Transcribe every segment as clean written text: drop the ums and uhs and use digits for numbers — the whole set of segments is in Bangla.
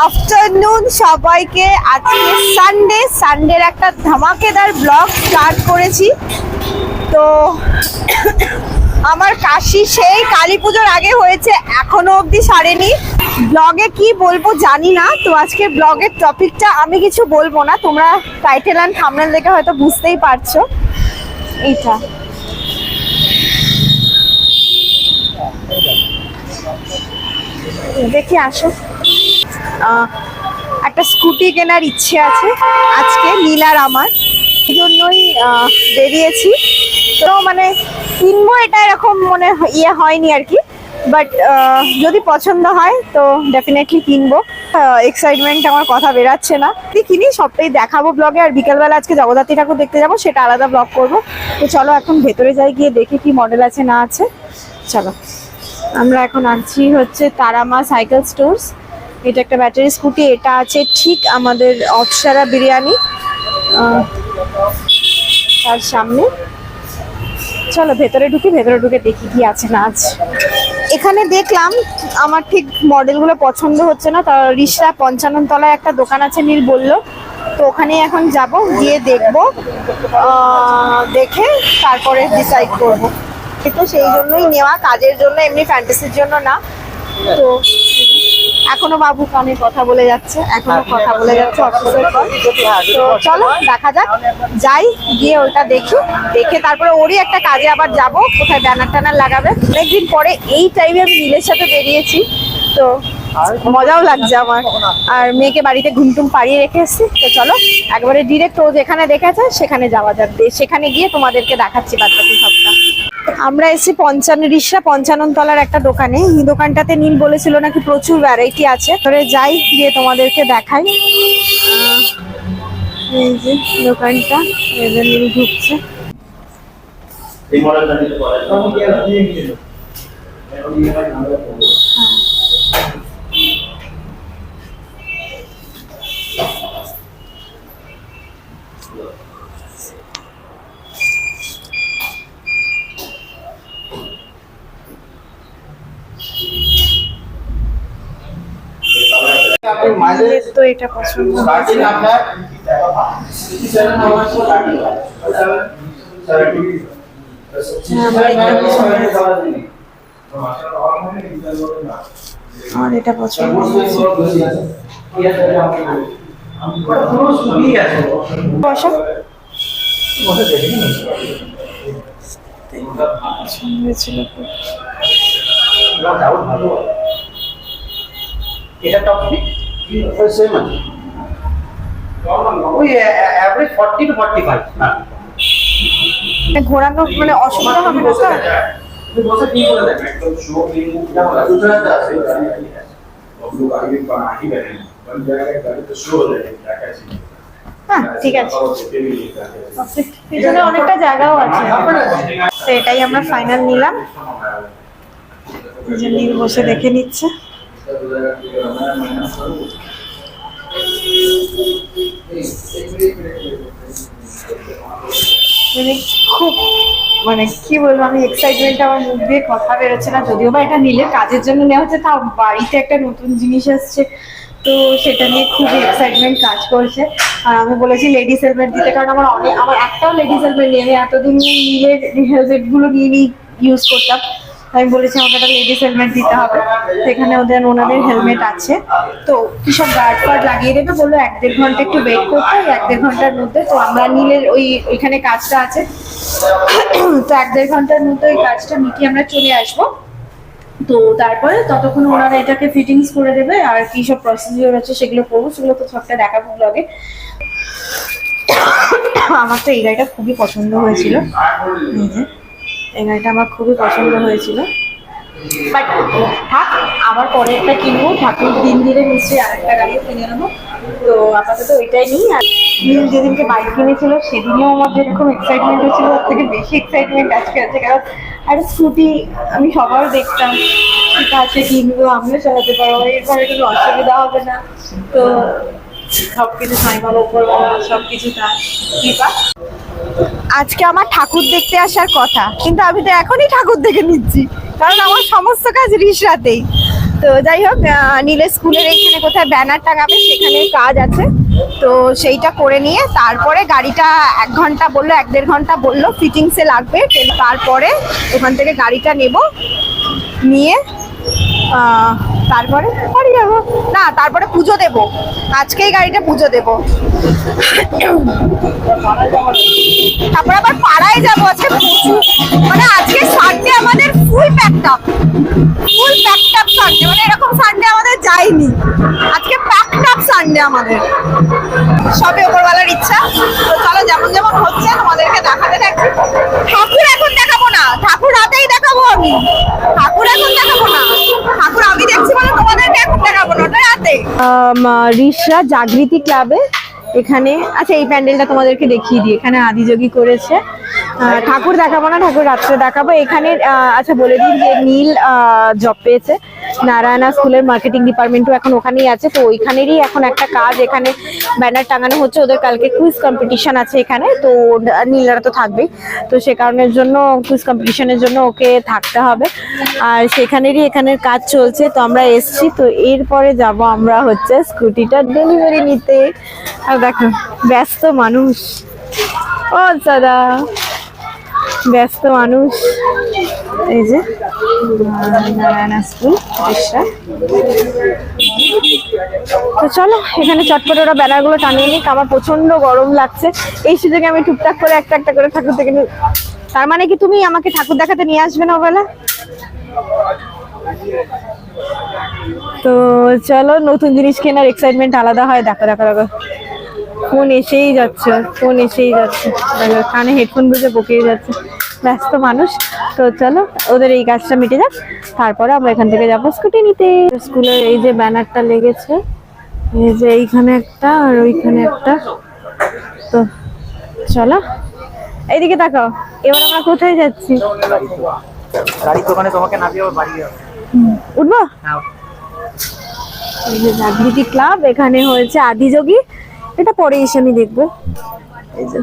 আফটারনুন সবাইকে। আজকে সানডের একটা ধামাকেদার ব্লগ স্টার্ট করেছি। তো আমার কাশি সেই কালী পুজোর আগে হয়েছে, এখনো অবধি সারেনি। ব্লগে কি বলবো জানি না। তো আজকে ব্লগের টপিকটা আমি কিছু বলবো না, তোমরা টাইটেল অ্যান্ড থাম্বনেল দেখে হয়তো বুঝতেই পারছো। এইটা দেখি আসো। একটা স্কুটি কেনার ইচ্ছে আছে আজকে নীলার আমার, এই জন্যই বেরিয়েছি। তো মানে কিনবো এটা এরকম মনে হয়নি আর কি, বাট যদি পছন্দ হয় তো ডেফিনেটলি কিনবো। এক্সাইটমেন্ট আমার কথা বেরাচ্ছে না। কিনি সবটাই দেখাবো ব্লগে। আর বিকেলবেলা আজকে জগদ্ধাত্রী ঠাকুর দেখতে যাবো, সেটা আলাদা ব্লগ করবো। তো চলো এখন ভেতরে যাই, গিয়ে দেখি কি মডেল আছে না আছে। চলো, আমরা এখন আছি হচ্ছে তারামা সাইকেল স্টোর্স। এটা একটা ব্যাটারি স্কুটি। এটা আছে ঠিক আমাদের অপসারা বিরিয়ানি তার সামনে। চলো ভেতরে ঢুকে দেখি কি আছে না আছে। এখানে দেখলাম আমার ঠিক মডেলগুলো পছন্দ হচ্ছে না। তা রিসরা 55 তলায় একটা দোকান আছে নীল বললো, তো ওখানে এখন যাব, গিয়ে দেখবো, দেখে তারপরে ডিসাইড করবো। তো সেই জন্যই নেওয়া, কাজের জন্য, এমনি ফ্যান্টাসির জন্য না। তো এখনো বাবু কানে কথা বলে যাচ্ছে, অফিসের পর। তো চলো দেখা যাক, যাই, গিয়ে ওটা দেখে তারপরে ওরই একটা কাজে আবার যাব, কোথায় ব্যানার ট্যানার লাগাবে। অনেকদিন পরে এই টাইমে আমি নীলের সাথে বেরিয়েছি, তো মজাও লাগছে আমার। আর মেয়েকে বাড়িতে ঘুমটুম পাড়িয়ে রেখে এসেছি। তো চলো একবারে ডিরেক্ট ও যেখানে দেখেছে সেখানে যাওয়া যাক। সেখানে গিয়ে তোমাদেরকে দেখাচ্ছি বাদবাকি সবটা। আমরা এসেছি রিসরা 55 তলার একটা দোকানে। এই দোকানটাতে নীল বলেছিল নাকি প্রচুর ভ্যারাইটি আছে। তোরে যাই, গিয়ে তোমাদেরকে দেখাই। এই যে দোকানটা, এদের নীল ঢুকছে। তো এটা পছন্দ হয়েছে। আমার এটা পছন্দ হয়েছে। এটা টপ সেম আছে, ওই এভারেজ 40 to 45। ঘোরানো মানে অসুবিধা হবে না স্যার? বসে কি করে দেন একদম শো লিংকটা দুটোটা আছে সব লোক আগে বানাই বেরেন কোন জায়গায় গাড়ি তো শো হয়ে দেখাচ্ছি। হ্যাঁ ঠিক আছে, পিছনে অনেকটা জায়গাও আছে। তো এটাই আমরা ফাইনাল নিলাম। নীল বসে দেখে নিচ্ছে। মানে খুব মানে কি বলবো, আমি এক্সাইটমেন্ট, আমার মুখ দিয়ে কথা বেরোচ্ছে না। যদিও বা এটা নীলের কাজের জন্য নেওয়া হচ্ছে, তাও বাড়িতে একটা নতুন জিনিস আসছে, তো সেটা নিয়ে খুব এক্সাইটমেন্ট কাজ করছে। আর আমি বলেছি লেডিস হেলমেট দিতে, কারণ আমার একটাও লেডিস হেলমেট নিয়ে, আমি এতদিন নীলের হেলমেট গুলো নিয়ে ইউজ করতাম। আমি বলেছি আমাকে একটা লেডিস হেলমেট দিতে হবে। সেখানে ওনাদের হেলমেট আছে, তো কি সব গার্ড ফার্ড লাগিয়ে দেবে বললো। 1-1.5 ঘন্টা একটু ওয়েট করতে, 1-1.5 ঘন্টার মধ্যে। তো আমরা নীলের ওইখানে কাজটা আছে, তো 1-1.5 ঘন্টার মধ্যে ওই কাজটা মিটিয়ে আমরা চলে আসবো। তো তারপরে ততক্ষণ ওনারা এটাকে ফিটিংস করে দেবে, আর কি সব প্রসিডিওর আছে সেগুলো করবো, সেগুলো তো সবটা দেখাবো ব্লগে। আমার তো এই গাড়িটা খুবই পছন্দ হয়েছিল, এই গাড়িটা আমার খুবই পছন্দ হয়েছিল। বাট থাক, আবার পরে একটা কিনবো, ঠাকুর দিন ধীরে নিশ্চয়ই আরেকটা গাড়িও কিনে নেবো। তো আপাতত ওইটাই নিই। আর নীল যেদিনকে বাইক কিনেছিল সেদিনেও আমার যেরকম এক্সাইটমেন্ট হচ্ছিল, তার থেকে বেশি এক্সাইটমেন্ট আজকে আছে। কারণ একটা স্কুটি আমি সবার দেখতাম, ঠিক আছে কিনবো, আমিও চালাতে পারবো, এরপরে কোনো অসুবিধা হবে না। তো সবকিছু সাইমাল উপরওয়ালা, সবকিছু তার কৃপা। আজকে আমার ঠাকুর দেখতে আসার কথা, কিন্তু আমি তো এখনই ঠাকুর দেখে নিচ্ছি, কারণ আমার সমস্ত কাজ রিসরাতেই। তো যাই হোক, নীলের স্কুলের এইখানে কোথায় ব্যানার টাঙাবে সেখানে কাজ আছে, তো সেইটা করে নিয়ে তারপরে গাড়িটা 1 ঘন্টা বললো, 1-1.5 ঘন্টা বললো ফিটিংসে লাগবে। তারপরে ওখান থেকে গাড়িটা নেব, নিয়ে তারপরে বাড়ি যাবো। না, তারপরে পুজো দেব, আজকেই গাড়িটা পুজো দেব, তারপর আবার পাড়ায় যাবো। আজকে প্রচুর, মানে আজকে সানডে আমাদের ফুল প্যাকড আপ সানডে, মানে এরকম সানডে আমাদের যায়নি, আজকে প্যাকড আপ সানডে আমাদের। সবে ওপরওয়ালার ইচ্ছা। তো চলো, যেমন যেমন হচ্ছে তোমাদেরকে দেখাতে থাকি। ঠাকুর এখন দেখাবো না, ঠাকুর রাতেই দেখাবো আমি, ঠাকুর এখন দেখাবো না, ঠাকুর আমি দেখছি বলে তোমাদেরকে এখন দেখাবো না, ওটা রাতে। রিসরা জাগৃতি ক্লাবে এখানে, আচ্ছা এই প্যান্ডেলটা তোমাদেরকে দেখিয়ে দিই, এখানে আদিযোগী করেছে। ঠাকুর দেখাবো না, ঠাকুর রাত্রে দেখাবো। এখানে আচ্ছা বলে দিই যে নীল জব পেয়েছে নারায়ণা স্কুলের মার্কেটিং ডিপার্টমেন্টও এখন ওখানেই আছে, তো ওইখানেরই এখন একটা কাজ, এখানে ব্যানার টাঙানো হচ্ছে। ওদের কালকে কুইজ কম্পিটিশন আছে এখানে, তো নীলরা তো থাকবেই, তো সে কারণের জন্য কুইজ কম্পিটিশনের জন্য ওকে থাকতে হবে, আর সেখানেরই এখানের কাজ চলছে। তো আমরা এসছি, তো এরপরে যাব আমরা হচ্ছে স্কুটিটা ডেলিভারি নিতে। আর দেখো ব্যস্ত মানুষ, ও দাদা ব্যস্ত মানুষ। এই যে নারায়ণা স্কুল রিসরা। তো চলো এখানে চটপট ওরা ব্যানারগুলো টানিয়ে নিক, আমার প্রচন্ড গরম লাগছে। এই সুযোগে আমি টুকটাক করে একটা একটা করে ঠাকুর দেখে নিই। তার মানে কি তুমি আমাকে ঠাকুর দেখাতে নিয়ে আসবে না ওবেলা? তো চলো, নতুন জিনিস কেনার এক্সাইটমেন্ট আলাদা হয়। দেখো দেখো দেখো, ফোন এসেই যাচ্ছে, ফোন এসেই যাচ্ছে, কানে হেডফোন বুঝে বকেই যাচ্ছে, ব্যস্ত মানুষ। তো চলো ওদের এই কাজটা মিটে যাক, তারপরে আমরা এখান থেকে যাবো স্কুটি নিতে। স্কুলের এই যে ব্যানারটা লেগেছে, এই যে এইখানে একটা আর ওইখানে একটা। তো চলো এইদিকে তাকাও, এবার আমরা কোথায় যাচ্ছি? গাড়ির দোকানে তোমাকে নামিয়ে আবার বাড়ি যাবে। উঠবো? এই যে জাগৃতি ক্লাব, এখানে হয়েছে আদিযোগী, এটা পরে এসে আমি দেখবো। এই যে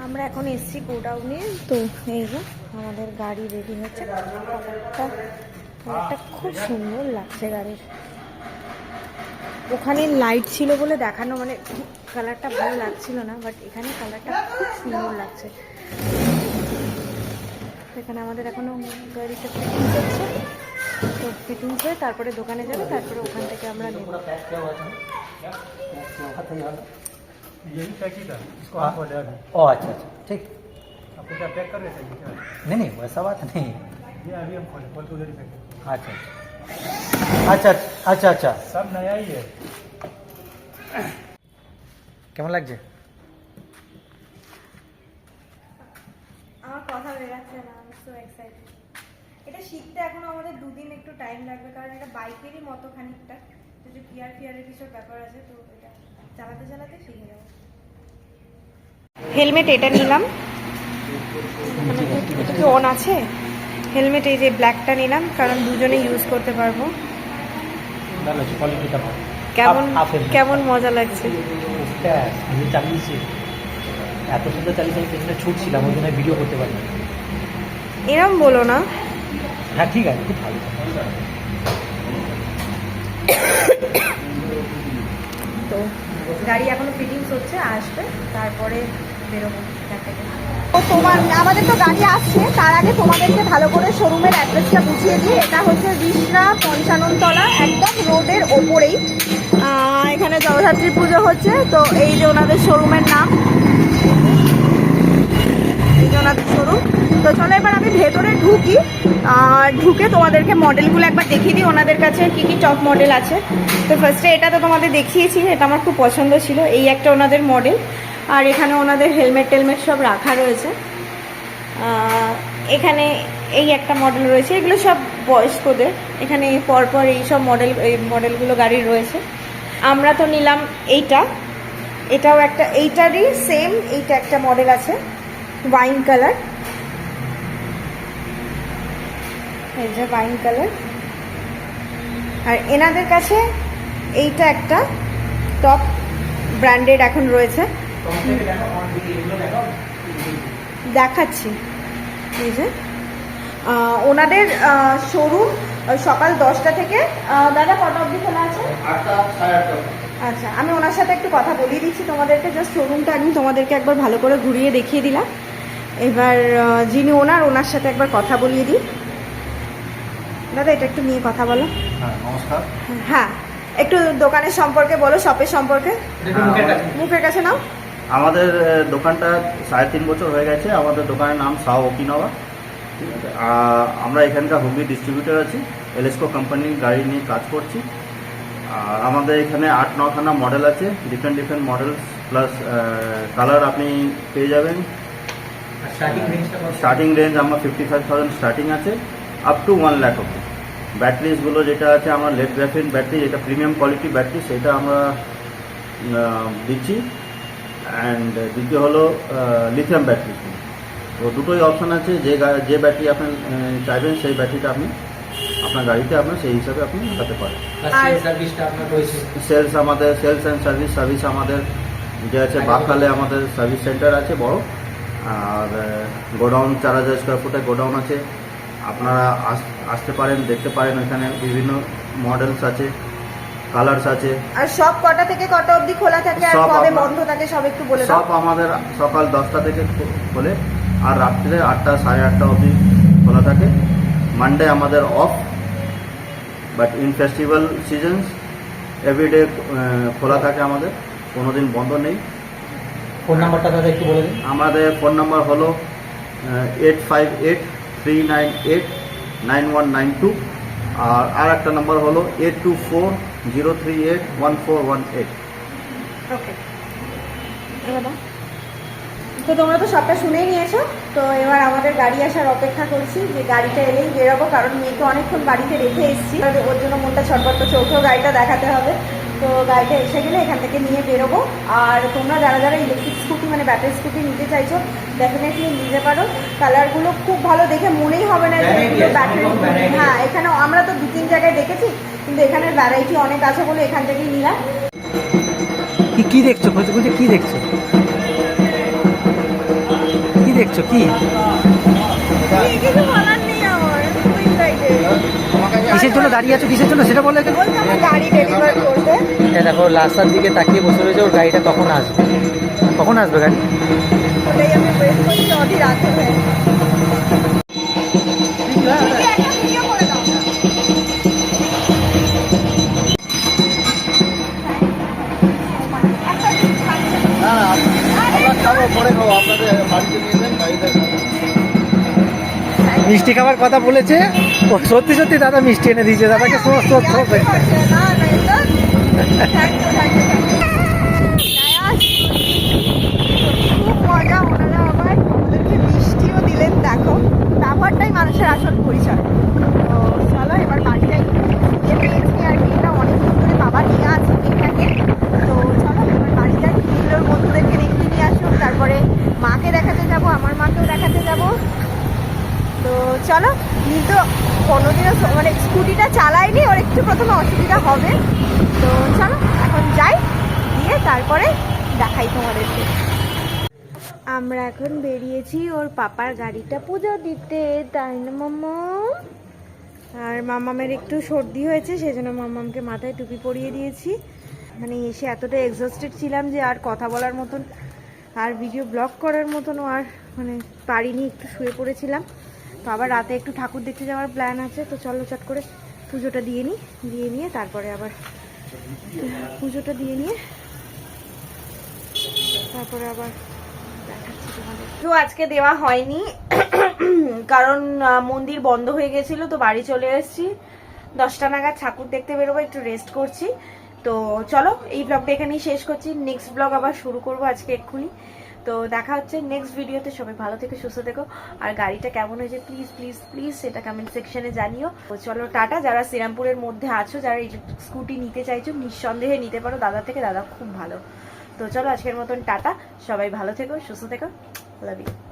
আমরা এখন এসছি গোডাউনে, তো এই যে আমাদের গাড়ি রেডি হচ্ছে। কালারটা খুব সুন্দর লাগছে গাড়ির, ওখানে লাইট ছিল বলে দেখানো, মানে কালারটা ভালো লাগছিল না, বাট এখানে কালারটা খুব সুন্দর লাগছে। এখানে আমাদের এখনো গাড়িটা ফিটিংস হচ্ছে, তো ফিটিংস হয়ে তারপরে দোকানে যাবে, তারপরে ওখান থেকে আমরা নেব। यही पैक ही था, इसको आपको दे दें। ओ अच्छा अच्छा ठीक। आपको क्या पैक कर रहे थे क्या? नहीं नहीं वैसा बात नहीं, ये अभी हम खोल के उधर ही पैक। अच्छा अच्छा अच्छा अच्छा, सब नया ही है। কেমন লাগছে? আমার কথা বেরাচ্ছে না, আমি সো এক্সাইটেড। এটা শিখতে এখনো আমাদের 2 দিন একটু টাইম লাগবে, কারণ এটা বাইকেরই মতো খানিকটা, কিছু ফিয়ারের কিছু ব্যাপার আছে, তো এটা চালাতে চালাতে শিখে যাবো। হেলমেট এটা নিলাম, এটা কি অন আছে? হেলমেট এই যে ব্ল্যাকটা নিলাম, কারণ দুজনে ইউজ করতে পারবো। ভালো আছে, কোয়ালিটিটা ভালো। কেমন কেমন মজা লাগছে? আমি চালিয়েছি, এত সুন্দর চালিয়েছি, আমি পেছনে ছুটছিলাম, ওই জন্য ভিডিও করতে পারি। এরম বলো না। হ্যাঁ ঠিক আছে, খুব ভালো। তো গাড়ি এখনো ফিটিংস হচ্ছে, আসবে তারপরে বেরোবো এখান থেকে। তোমার আমাদের তো গাড়ি আসছে, তার আগে তোমাদেরকে ভালো করে শোরুমের অ্যাড্রেসটা বুঝিয়ে দিই। এটা হচ্ছে রিসরা 55 তলা, একদম রোডের ওপরেই। এখানে জগদ্ধাত্রী পুজো হচ্ছে, তো এই যে ওনাদের শোরুমের নাম, এই যে ওনাদের শোরুম। তো চলো এবার আমি ভেতরে ঢুকি, ঢুকে তোমাদেরকে মডেলগুলো একবার দেখিয়ে দিই, ওনাদের কাছে কি কি টপ মডেল আছে। তো ফার্স্টে এটা তো তোমাদের দেখিয়েছি, এটা আমার খুব পছন্দ ছিল, এই একটা ওনাদের মডেল। আর এখানে ওনাদের হেলমেট টেলমেট সব রাখা রয়েছে। এখানে এই একটা মডেল রয়েছে, এগুলো সব বয়স্কদের, এখানে পরপর এই সব মডেলগুলো গাড়ির রয়েছে। আমরা তো নিলাম এইটা, এটাও একটা, এইটারই সেম এইটা একটা মডেল আছে, ওয়াইন কালার, এই যে ওয়াইন কালার। আর এনাদের কাছে এইটা একটা টপ ব্র্যান্ডেড এখন রয়েছে, দেখাচ্ছি। এই যে ওনাদের শোরুম ওই সকাল 10টা থেকে দাদা কটা অবধি খোলা আছে? 8টা 8:30। আচ্ছা, আমি ওনার সাথে একটু কথা বলিয়ে দিচ্ছি তোমাদেরকে। জাস্ট শোরুমটা আমি তোমাদেরকে একবার ভালো করে ঘুরিয়ে দেখিয়ে দিলাম। এবার যিনি ওনার সাথে একবার কথা বলিয়ে দিই। দাদা এটা একটু নিয়ে কথা বলো। হ্যাঁ নমস্কার। হ্যাঁ, একটু দোকানের সম্পর্কে বলো, শপের সম্পর্কে। মুখের কাছে নাও। আমাদের দোকানটা 3.5 বছর হয়ে গেছে। আমাদের দোকানের নাম সাও ওকিনাওয়া। ঠিক আছে, আমরা এখানকার হুগলি ডিস্ট্রিবিউটর আছি। এলএসকো কোম্পানির গাড়ি নিয়ে কাজ করছি। আর আমাদের এখানে 8-9খানা মডেল আছে, ডিফারেন্ট মডেলস প্লাস কালার আপনি পেয়ে যাবেন। স্টার্টিং রেঞ্জ আমার 55,000 স্টার্টিং আছে, আপ টু 1 লাখ অব্দি। ব্যাটারিজগুলো যেটা আছে আমার লেড গ্রাফিন ব্যাটারি, যেটা প্রিমিয়াম কোয়ালিটি ব্যাটারি, সেটা আমরা দিচ্ছি। অ্যান্ড দ্বিতীয় হলো লিথিয়াম ব্যাটারি। তো দুটোই অপশান আছে, যে ব্যাটারি আপনি চাইবেন সেই ব্যাটারিটা আপনি আপনার গাড়িতে আপনার সেই হিসাবে আপনি লাগাতে পারেন। সেলস অ্যান্ড সার্ভিস আমাদের যে আছে বাকখালে আমাদের সার্ভিস সেন্টার আছে বড়। আর গোডাউন 4000 স্কোয়ার ফুটের গোডাউন আছে। আপনারা আসতে পারেন, দেখতে পারেন। এখানে বিভিন্ন মডেলস আছে, কালার্স আছে। আর সব কটা থেকে কটা অবধি খোলা থাকে আর সব কবে আপনার- বন্ধ থাকে সব একটু বলে দাও। সব আমাদের সকাল 10টা থেকে খোলে আর রাত্রে 8টা 8:30 অবধি খোলা থাকে। মানডে আমাদের off, but in festival seasons everyday খোলা থাকে আমাদের, কোনো দিন বন্ধ নেই। ফোন নাম্বারটা দাদা একটু বলে দিন। আমাদের ফোন নাম্বার হলো 8583989192। আর একটা নাম্বার হলো 8240381418। ওকে, তো তোমরা তো সবটা শুনেই নিয়েছো। তো এবার আমাদের গাড়ি আসার অপেক্ষা করছি, যে গাড়িটা এলেই বেরোবো, কারণ মেয়েকে অনেকক্ষণ বাড়িতে রেখে এসেছি। ওর জন্য মনটা ছটফট করছে, ওকেও গাড়িটা দেখাতে হবে। তো গাড়িটা এসে গেলে এখান থেকে নিয়ে বেরোবো। আর তোমরা যারা ইলেকট্রিক স্কুটি মানে ব্যাটারি স্কুটি নিতে চাইছো, ডেফিনেটলি নিতে পারো। কালারগুলো খুব ভালো, দেখে মনেই হবে না যে এগুলো ব্যাটারি। হ্যাঁ, এখানে আমরা তো 2-3 জায়গায় দেখেছি, কিন্তু এখানের ভ্যারাইটি অনেক আছে বলে এখান থেকেই নিলাম। কি দেখছো? বলছে কি দেখছো? কি দেখছো? কি কিছু বলার নেই আমার, খুব excited। কিসের জন্য দাঁড়িয়ে আছো? কিসের জন্য সেটা বলে। বলছে আমার গাড়ি ডেলিভার করবে। দেখো রাস্তার দিকে তাকিয়ে বসে রয়েছে, ওর গাড়িটা কখন আসবে? কখন আসবে গাড়ি? ওটাই আমি ওয়েট করছি, অধীর আগ্রহে। একটা ভিডিও করে দাও না। মিষ্টি খাবার কথা বলেছে, ও সত্যি সত্যি দাদা মিষ্টি এনে দিয়েছে দাদাকে। না, না, এটা thank you, thank you, thank you। খুব মজা, ওনারা আবার আমাদেরকে মিষ্টিও দিলেন। দেখো, ব্যাপারটাই মানুষের আসল পরিচয়। তো চলো এবার বাড়ি যাই। পেয়েছি আর মেয়েটা অনেকদিন ধরে বাবা নিয়ে আছে মেয়েটাকে। তো চলো এবার বাড়ি যাই, এগুলোর বন্ধুদেরকে দেখিয়ে নিয়ে আসুক, তারপরে মাকে দেখাতে যাব, আমার মাকেও দেখাতে যাব। তো চলো, কিন্তু কোনোদিনও মানে স্কুটিটা চালাইনি, ওর একটু প্রথমে অসুবিধা হবে। তো চলো এখন যাই, গিয়ে তারপরে দেখাই তোমাদেরকে। আমরা এখন বেরিয়েছি ওর পাপার গাড়িটা পুজো দিতে, তাই না মাম্মা? আর মাম্মামের একটু সর্দি হয়েছে, সেই জন্য মাম্মামকে মাথায় টুপি পরিয়ে দিয়েছি। মানে এসে এতটা এক্সস্টেড ছিলাম যে আর কথা বলার মতন আর ভিডিও ব্লগ করার মতনও আর মানে পারিনি, একটু শুয়ে পড়েছিলাম। তো আবার রাতে একটু ঠাকুর দেখতে যাওয়ার প্ল্যান আছে। তো চলো চট করে পুজোটা দিয়ে নিয়ে তারপরে আবার পুজোটা দিয়ে নিয়ে তারপরে আবার দেখাচ্ছি তোমাদের। তো আজকে দেওয়া হয়নি কারণ মন্দির বন্ধ হয়ে গেছিল। তো বাড়ি চলে এসেছি, 10টা নাগাদ ঠাকুর দেখতে বেরোবো, একটু রেস্ট করছি। তো চলো এই ব্লগটা এখানেই শেষ করছি, নেক্সট ব্লগ আবার শুরু করবো আজকে এক্ষুনি। তো দেখা হচ্ছে নেক্সট ভিডিওতে। সবাই ভালো থেকো, সুস্থ থেকো। আর গাড়িটা কেমন হয়েছে প্লিজ প্লিজ প্লিজ সেটা কমেন্ট সেকশনে জানিও। তো চলো টাটা। যারা শ্রীরামপুরের মধ্যে আছো, যারা ইলেকট্রিক স্কুটি নিতে চাইছো, নিঃসন্দেহে নিতে পারো দাদা থেকে, দাদা খুব ভালো। তো চলো আজকের মতন টাটা, সবাই ভালো থেকো, সুস্থ থেকো, লাভ ইউ।